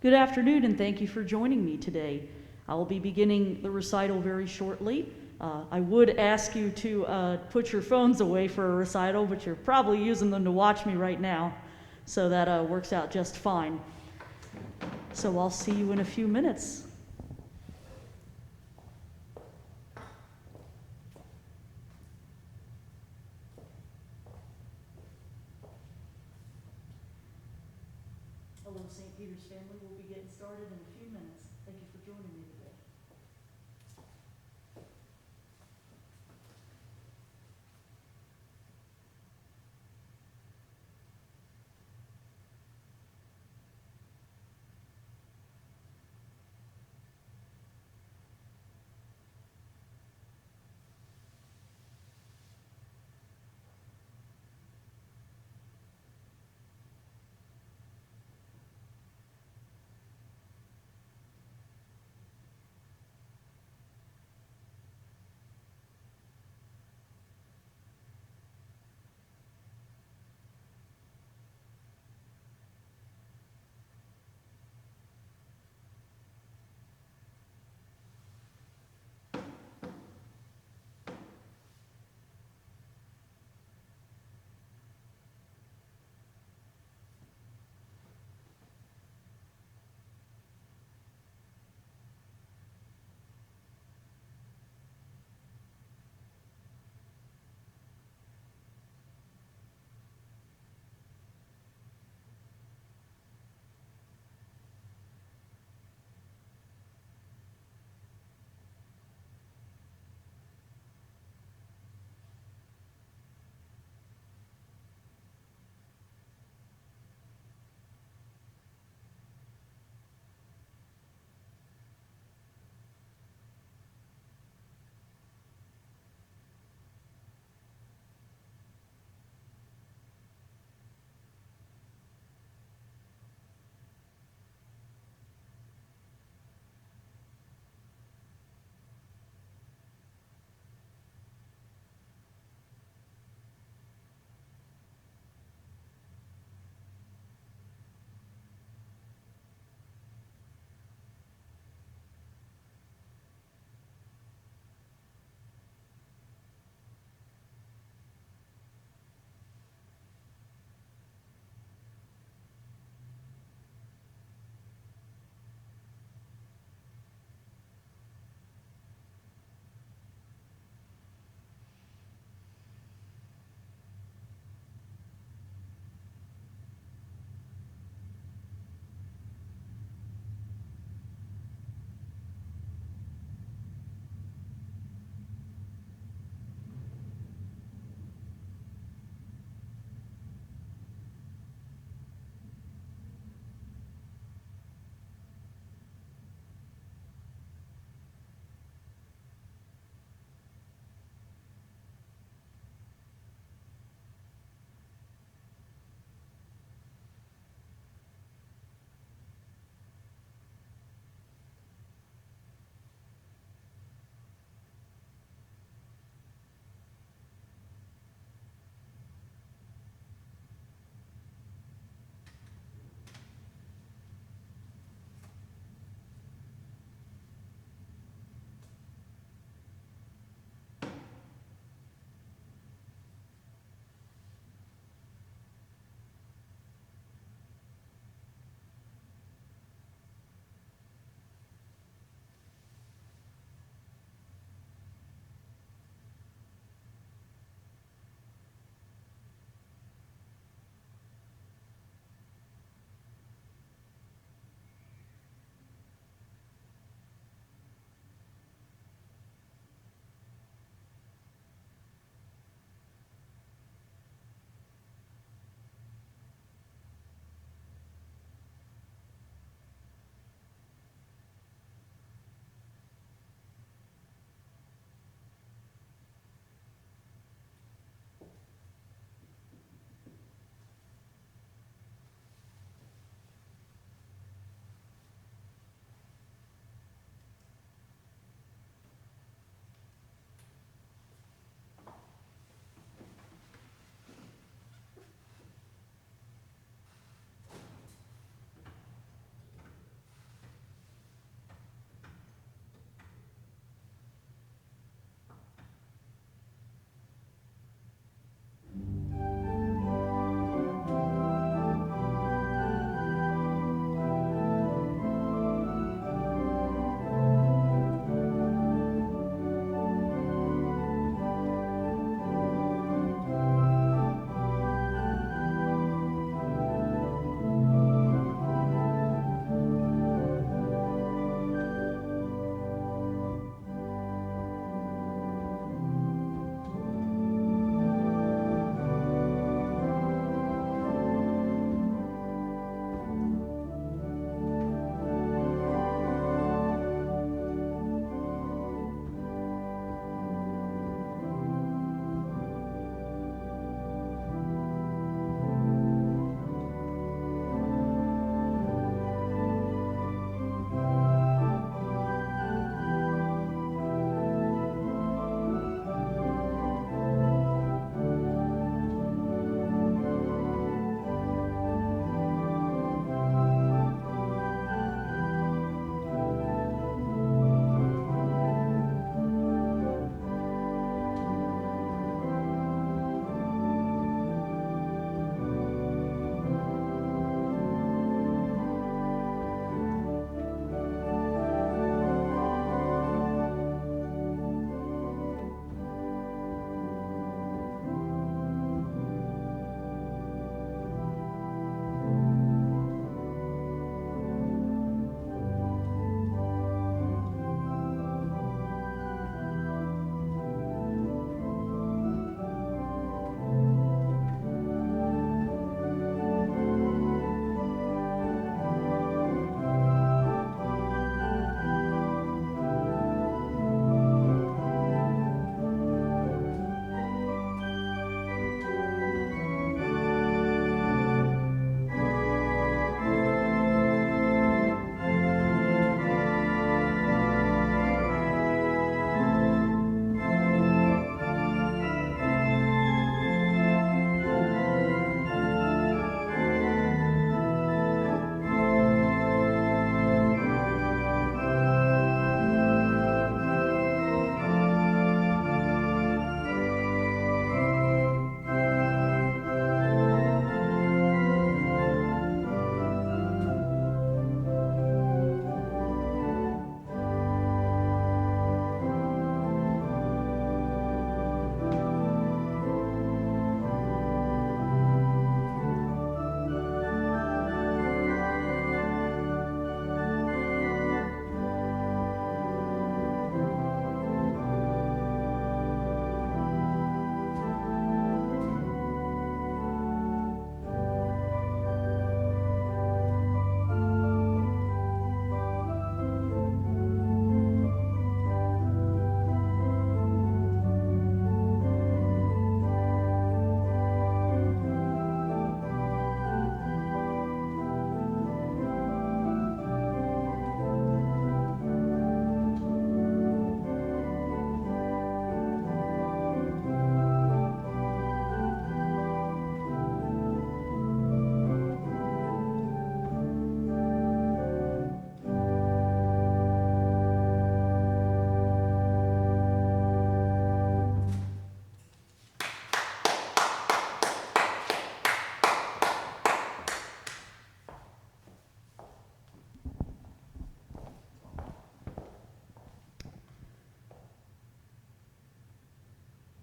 Good afternoon, and thank you for joining me today. I will be beginning the recital very shortly. I would ask you to put your phones away for a recital, but you're probably using them to watch me right now, so that works out just fine. So I'll see you in a few minutes. Hello, St. Peter's family. We'll be getting started in a few minutes. Thank you for joining me today.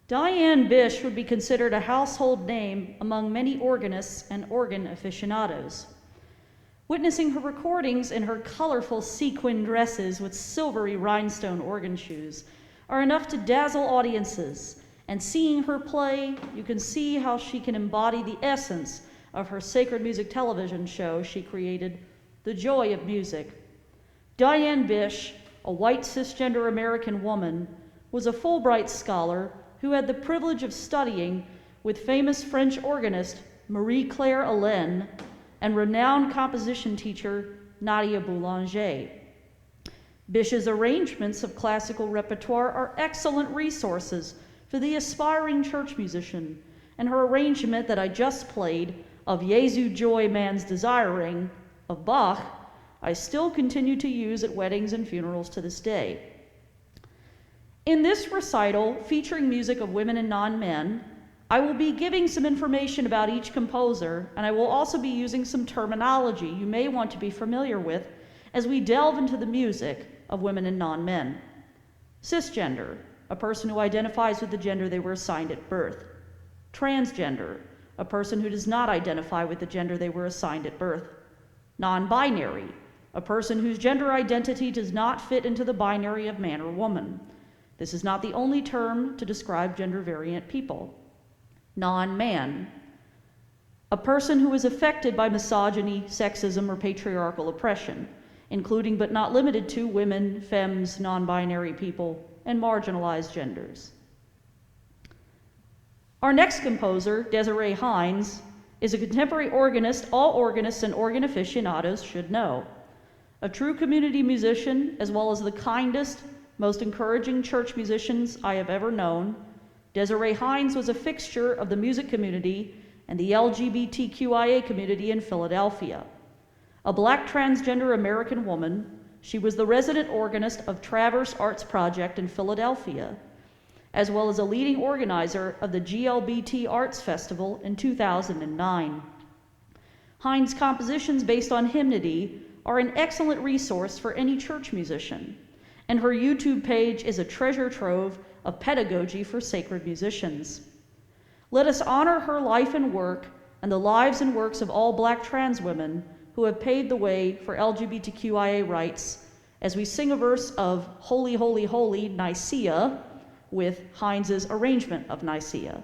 Diane Bish would be considered a household name among many organists and organ aficionados. Witnessing her recordings in her colorful sequin dresses with silvery rhinestone organ shoes are enough to dazzle audiences, and seeing her play, you can see how she can embody the essence of her sacred music television show she created, The Joy of Music. Diane Bish, a white cisgender American woman, was a Fulbright scholar who had the privilege of studying with famous French organist Marie-Claire Alain and renowned composition teacher Nadia Boulanger. Bish's arrangements of classical repertoire are excellent resources for the aspiring church musician, and her arrangement that I just played of Jesu Joy Man's Desiring of Bach, I still continue to use at weddings and funerals to this day. In this recital, featuring music of women and non-men, I will be giving some information about each composer, and I will also be using some terminology you may want to be familiar with as we delve into the music of women and non-men. Cisgender, a person who identifies with the gender they were assigned at birth. Transgender, a person who does not identify with the gender they were assigned at birth. Non-binary, a person whose gender identity does not fit into the binary of man or woman. This is not the only term to describe gender-variant people. Non-man, a person who is affected by misogyny, sexism, or patriarchal oppression, including but not limited to women, femmes, non-binary people, and marginalized genders. Our next composer, Desiree Hines, is a contemporary organist all organists and organ aficionados should know. A true community musician, as well as the kindest, most encouraging church musicians I have ever known, Desiree Hines was a fixture of the music community and the LGBTQIA community in Philadelphia. A Black transgender American woman, she was the resident organist of Traverse Arts Project in Philadelphia, as well as a leading organizer of the GLBT Arts Festival in 2009. Hines' compositions based on hymnody are an excellent resource for any church musician, and her YouTube page is a treasure trove of pedagogy for sacred musicians. Let us honor her life and work and the lives and works of all Black trans women who have paved the way for LGBTQIA rights as we sing a verse of Holy, Holy, Holy, Nicaea with Hines's arrangement of Nicaea.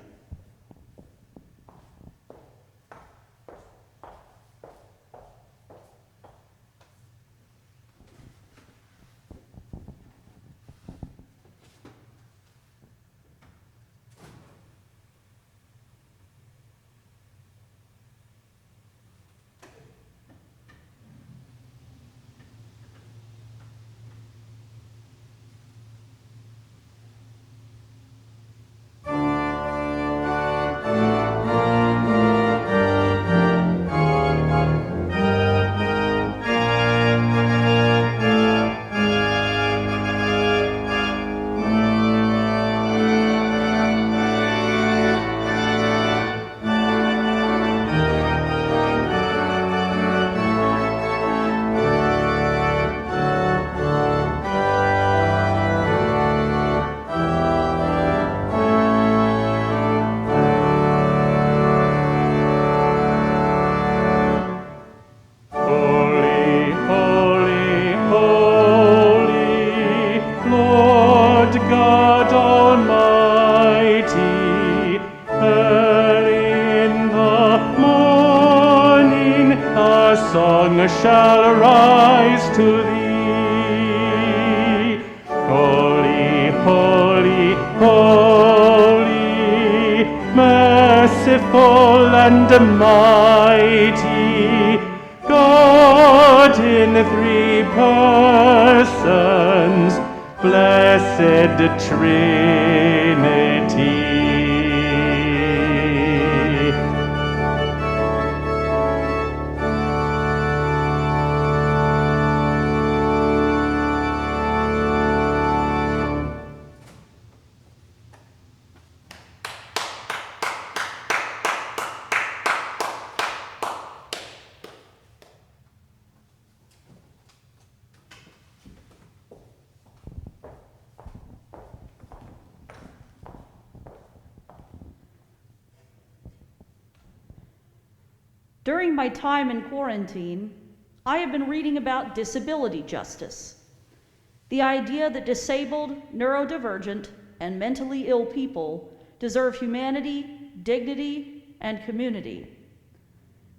During my time in quarantine, I have been reading about disability justice. The idea that disabled, neurodivergent, and mentally ill people deserve humanity, dignity, and community.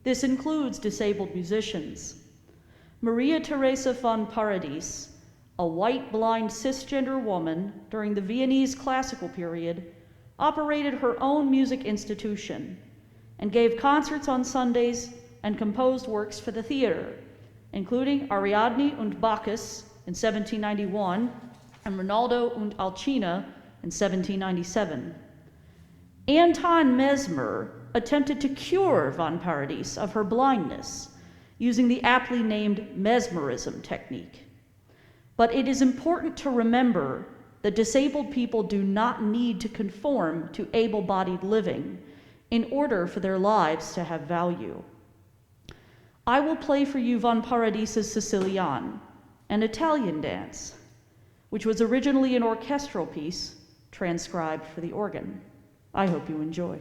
This includes disabled musicians. Maria Theresa von Paradis, a white, blind, cisgender woman during the Viennese classical period, operated her own music institution and gave concerts on Sundays and composed works for the theater, including Ariadne und Bacchus in 1791 and Rinaldo und Alcina in 1797. Anton Mesmer attempted to cure von Paradis of her blindness using the aptly named mesmerism technique. But it is important to remember that disabled people do not need to conform to able-bodied living in order for their lives to have value. I will play for you von Paradis' Sicilian, an Italian dance, which was originally an orchestral piece transcribed for the organ. I hope you enjoy.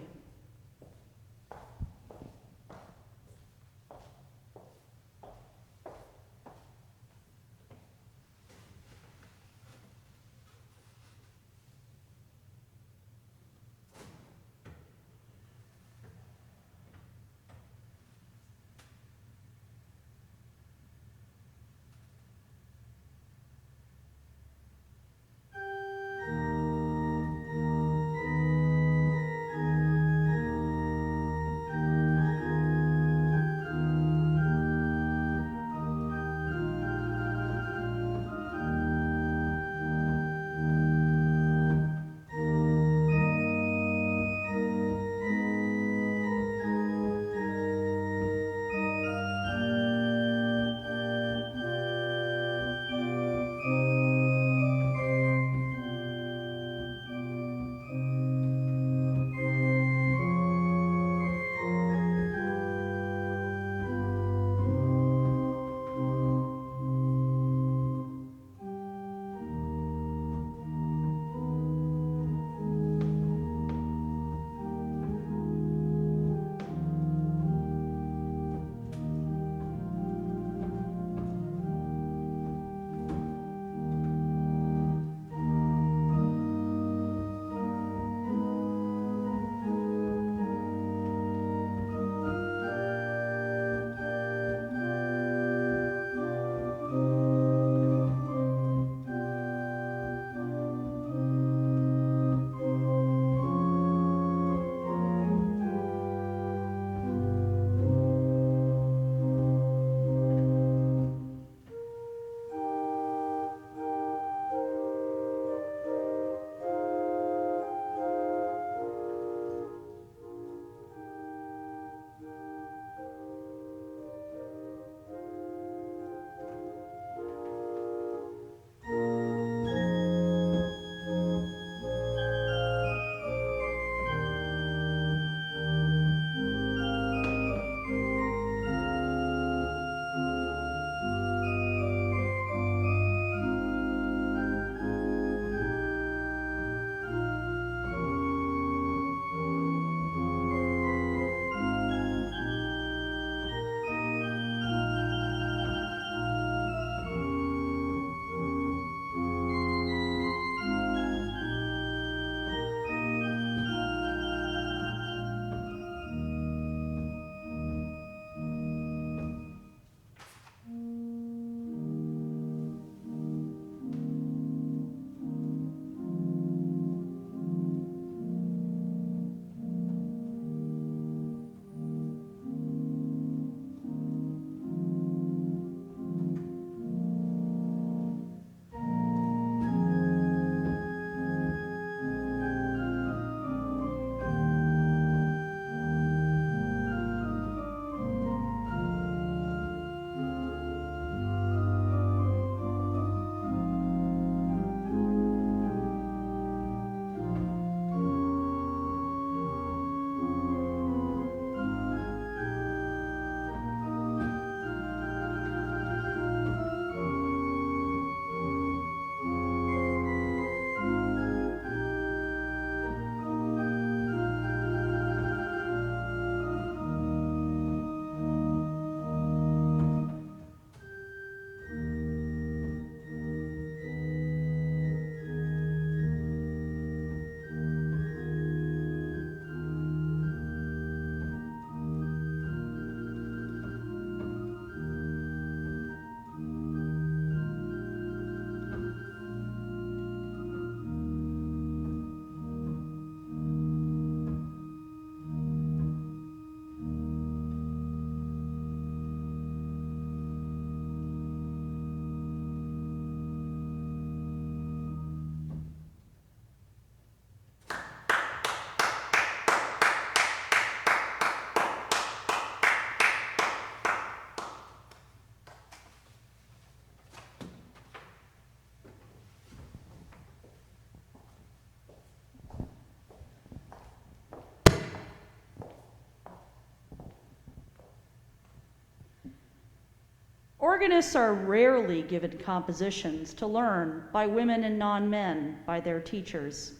Organists are rarely given compositions to learn by women and non-men, by their teachers.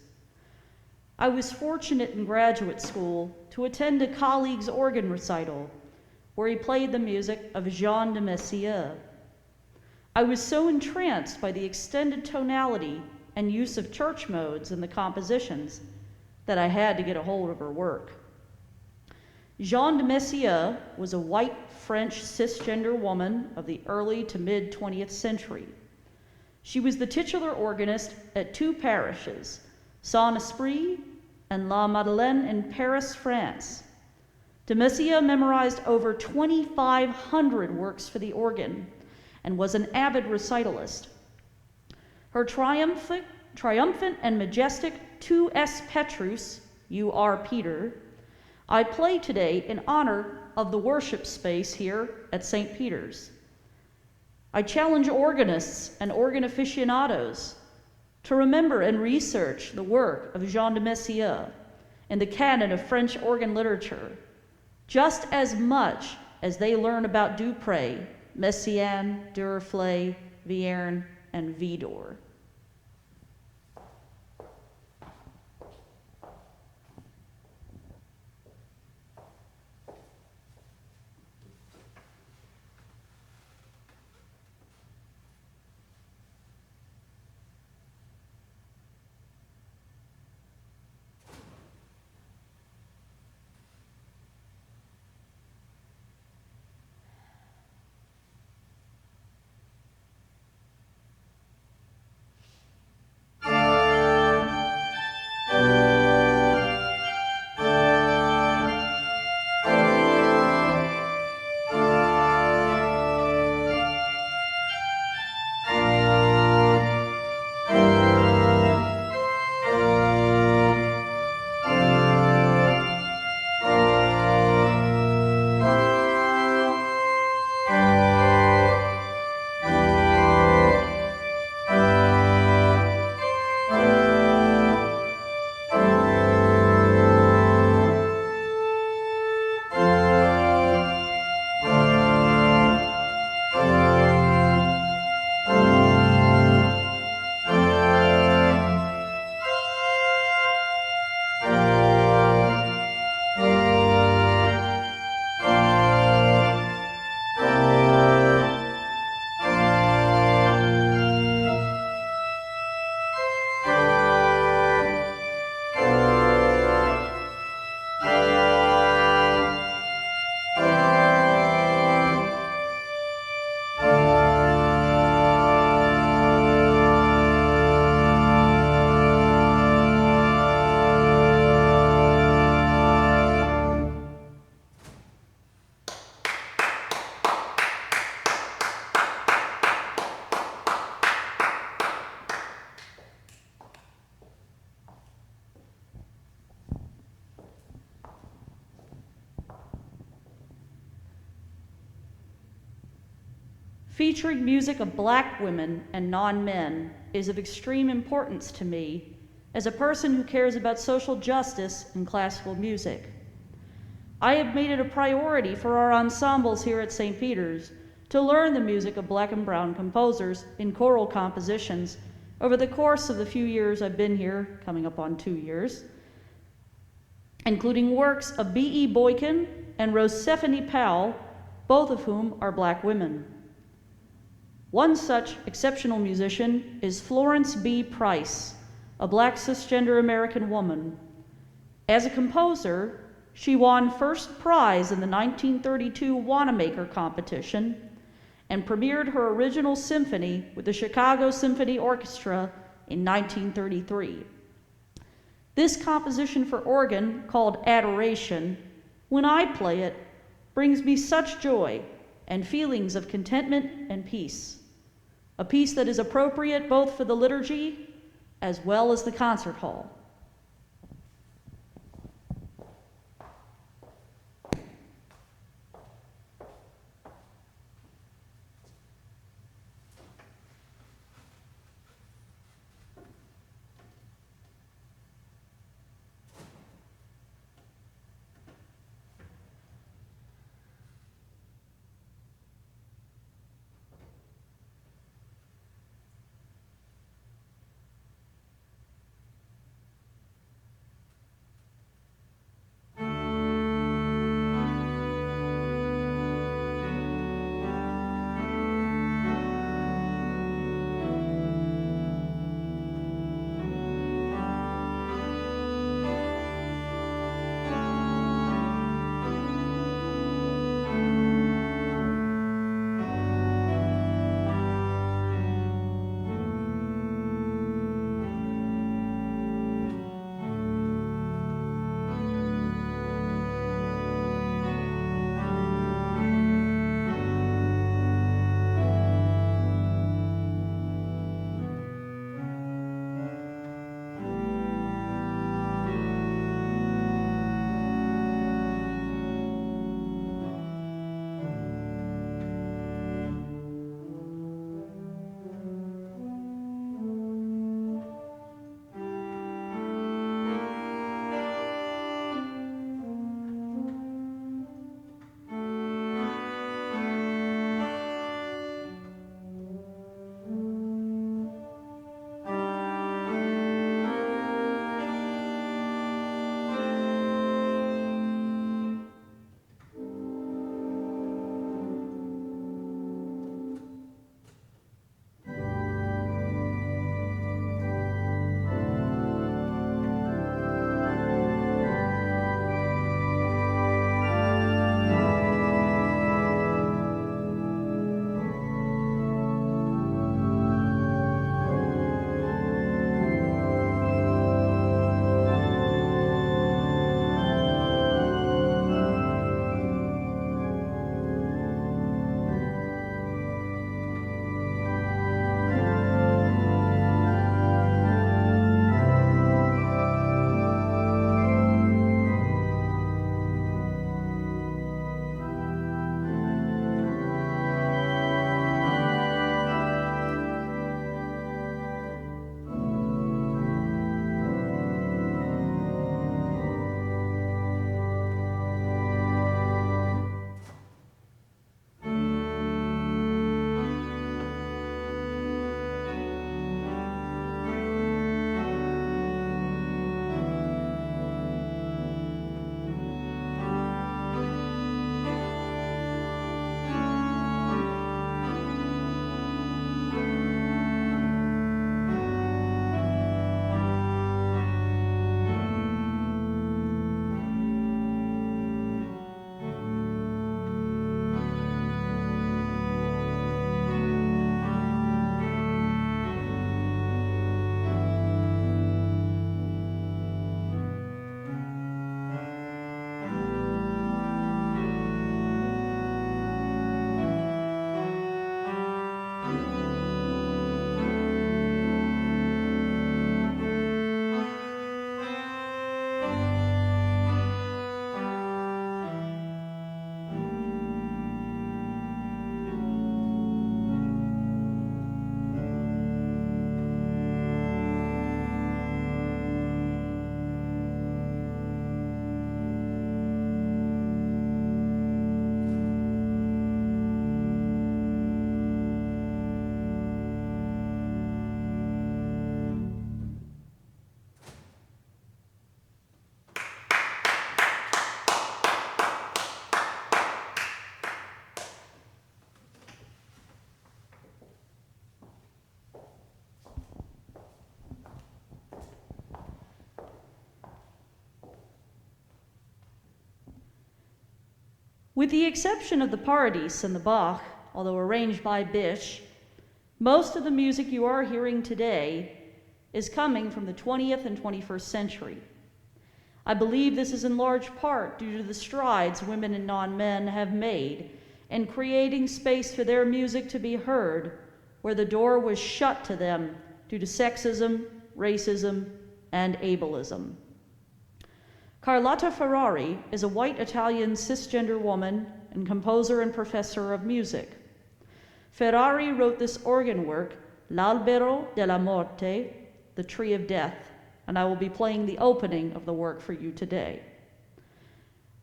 I was fortunate in graduate school to attend a colleague's organ recital where he played the music of Jeanne Demessieux. I was so entranced by the extended tonality and use of church modes in the compositions that I had to get a hold of her work. Jeanne Demessieux was a white French cisgender woman of the early to mid 20th century. She was the titular organist at two parishes, Saint-Esprit and La Madeleine in Paris, France. Demessieux memorized over 2,500 works for the organ and was an avid recitalist. Her triumphant and majestic Tu es Petrus, you are Peter, I play today in honor of the worship space here at St. Peter's. I challenge organists and organ aficionados to remember and research the work of Jeanne Demessieux in the canon of French organ literature, just as much as they learn about Dupré, Messiaen, Duruflé, Vierne, and Vidor. Featuring music of Black women and non-men is of extreme importance to me as a person who cares about social justice in classical music. I have made it a priority for our ensembles here at St. Peter's to learn the music of Black and brown composers in choral compositions over the course of the few years I've been here, coming up on 2 years, including works of B.E. Boykin and Rosephanie Powell, both of whom are Black women. One such exceptional musician is Florence B. Price, a Black cisgender American woman. As a composer, she won first prize in the 1932 Wanamaker competition and premiered her original symphony with the Chicago Symphony Orchestra in 1933. This composition for organ, called Adoration, when I play it, brings me such joy and feelings of contentment and peace. A peace that is appropriate both for the liturgy as well as the concert hall. With the exception of the Paradis and the Bach, although arranged by Bish, most of the music you are hearing today is coming from the 20th and 21st century. I believe this is in large part due to the strides women and non-men have made in creating space for their music to be heard where the door was shut to them due to sexism, racism, and ableism. Carlotta Ferrari is a white Italian cisgender woman and composer and professor of music. Ferrari wrote this organ work, L'Albero della Morte, The Tree of Death, and I will be playing the opening of the work for you today.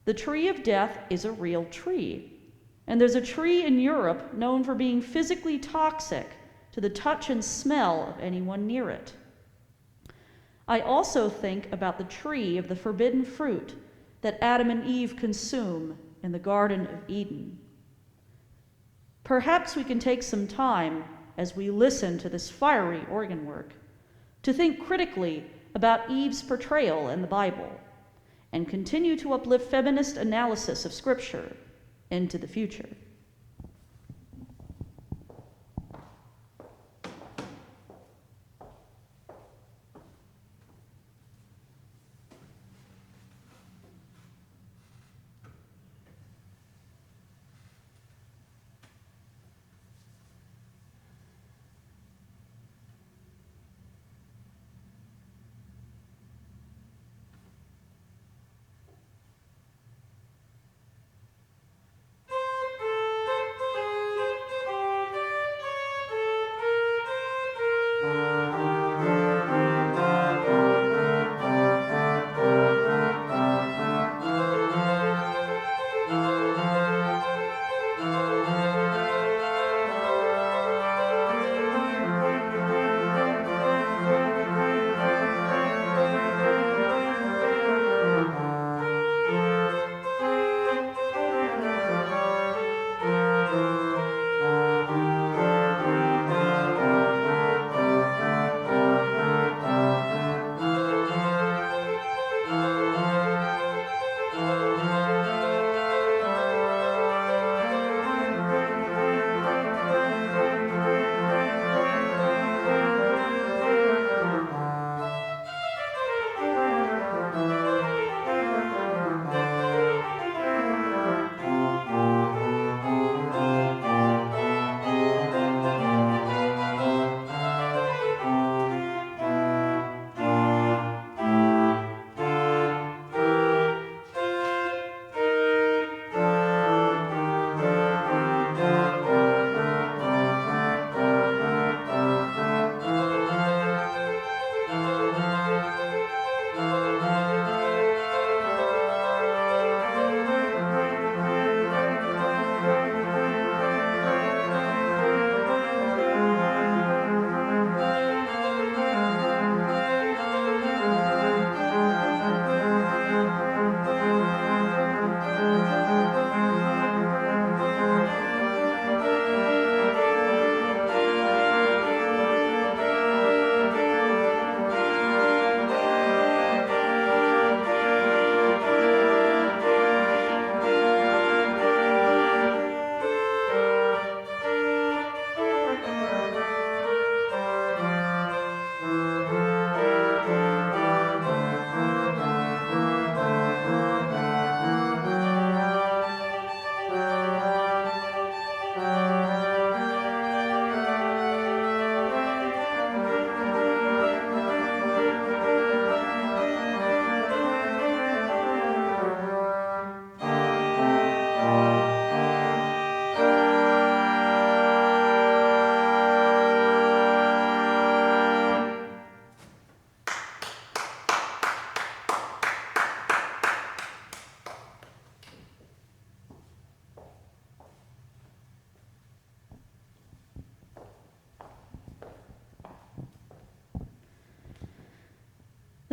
The Tree of Death is a real tree, and there's a tree in Europe known for being physically toxic to the touch and smell of anyone near it. I also think about the tree of the forbidden fruit that Adam and Eve consume in the Garden of Eden. Perhaps we can take some time as we listen to this fiery organ work to think critically about Eve's portrayal in the Bible and continue to uplift feminist analysis of Scripture into the future.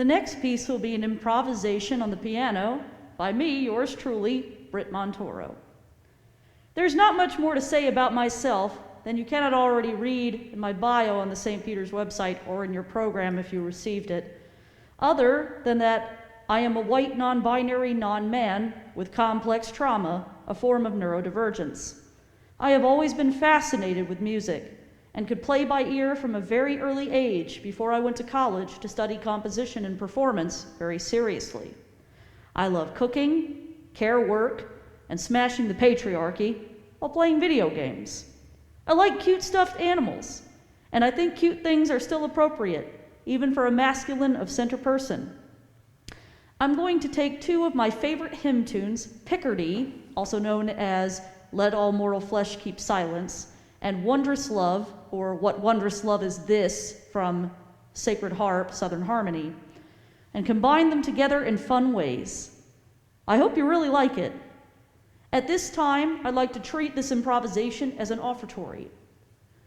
The next piece will be an improvisation on the piano by me, yours truly, Brit Montoro. There's not much more to say about myself than you cannot already read in my bio on the St. Peter's website or in your program if you received it, other than that I am a white non-binary non-man with complex trauma a form of neurodivergence. I have always been fascinated with music and could play by ear from a very early age before I went to college to study composition and performance very seriously. I love cooking, care work, and smashing the patriarchy while playing video games. I like cute stuffed animals, and I think cute things are still appropriate, even for a masculine of center person. I'm going to take two of my favorite hymn tunes, Picardy, also known as Let All Mortal Flesh Keep Silence, and Wondrous Love, or What Wondrous Love Is This, from Sacred Harp, Southern Harmony, and combine them together in fun ways. I hope you really like it. At this time, I'd like to treat this improvisation as an offertory.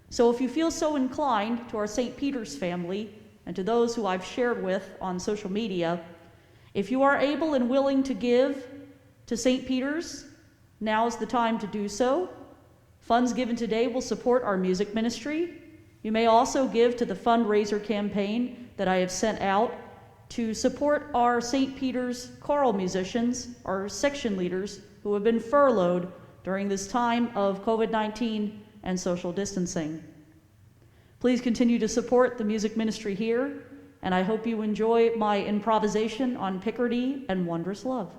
So if you feel so inclined, to our St. Peter's family and to those who I've shared with on social media, if you are able and willing to give to St. Peter's, now is the time to do so. Funds given today will support our music ministry. You may also give to the fundraiser campaign that I have sent out to support our St. Peter's choral musicians, our section leaders, who have been furloughed during this time of COVID-19 and social distancing. Please continue to support the music ministry here, and I hope you enjoy my improvisation on Picardy and Wondrous Love.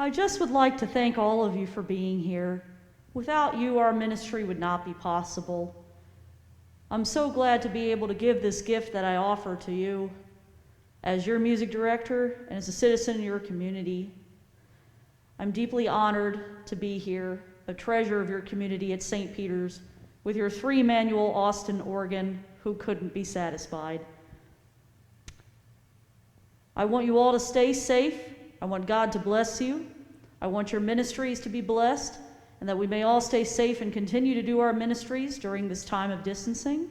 I just would like to thank all of you for being here. Without you, our ministry would not be possible. I'm so glad to be able to give this gift that I offer to you as your music director and as a citizen in your community. I'm deeply honored to be here, a treasure of your community at St. Peter's, with your 3-manual Austin organ. Who couldn't be satisfied? I want you all to stay safe. I want God to bless you. I want your ministries to be blessed, and that we may all stay safe and continue to do our ministries during this time of distancing.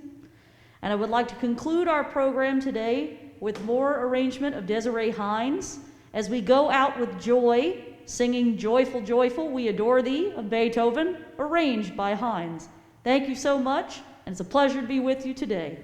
And I would like to conclude our program today with more arrangement of Desiree Hines as we go out with joy, singing Joyful, Joyful, We Adore Thee of Beethoven, arranged by Hines. Thank you so much, and it's a pleasure to be with you today.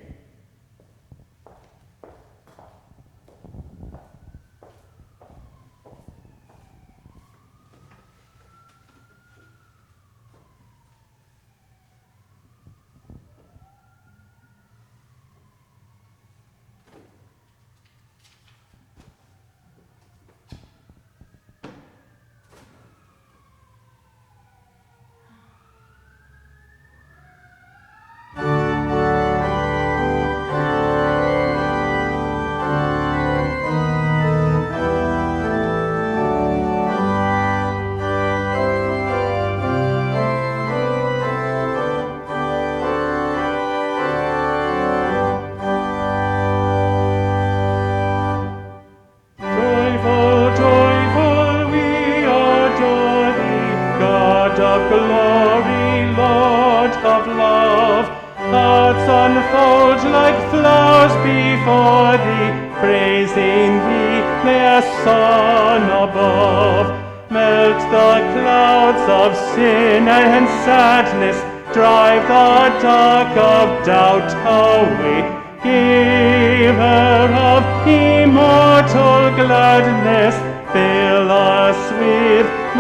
Drive the dark of doubt away, Giver of immortal gladness, fill us with the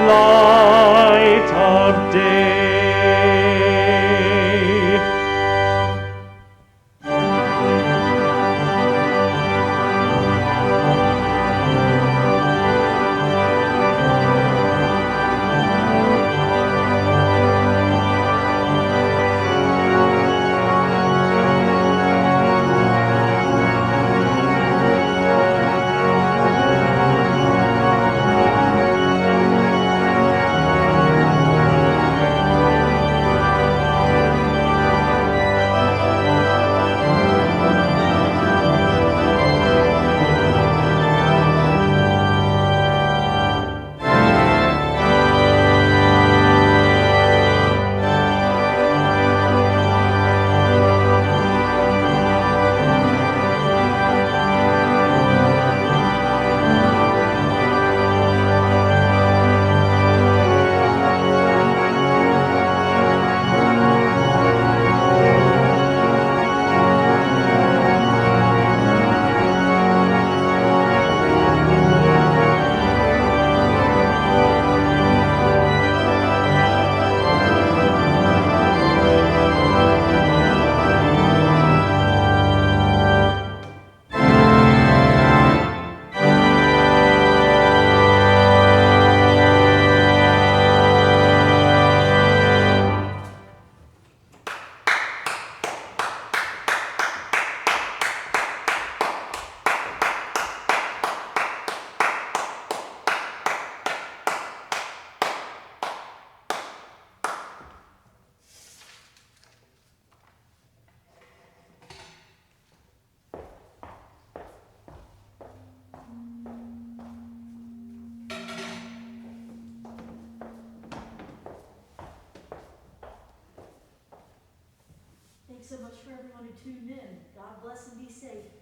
light of day. Thanks so much for everyone who tuned in. God bless and be safe.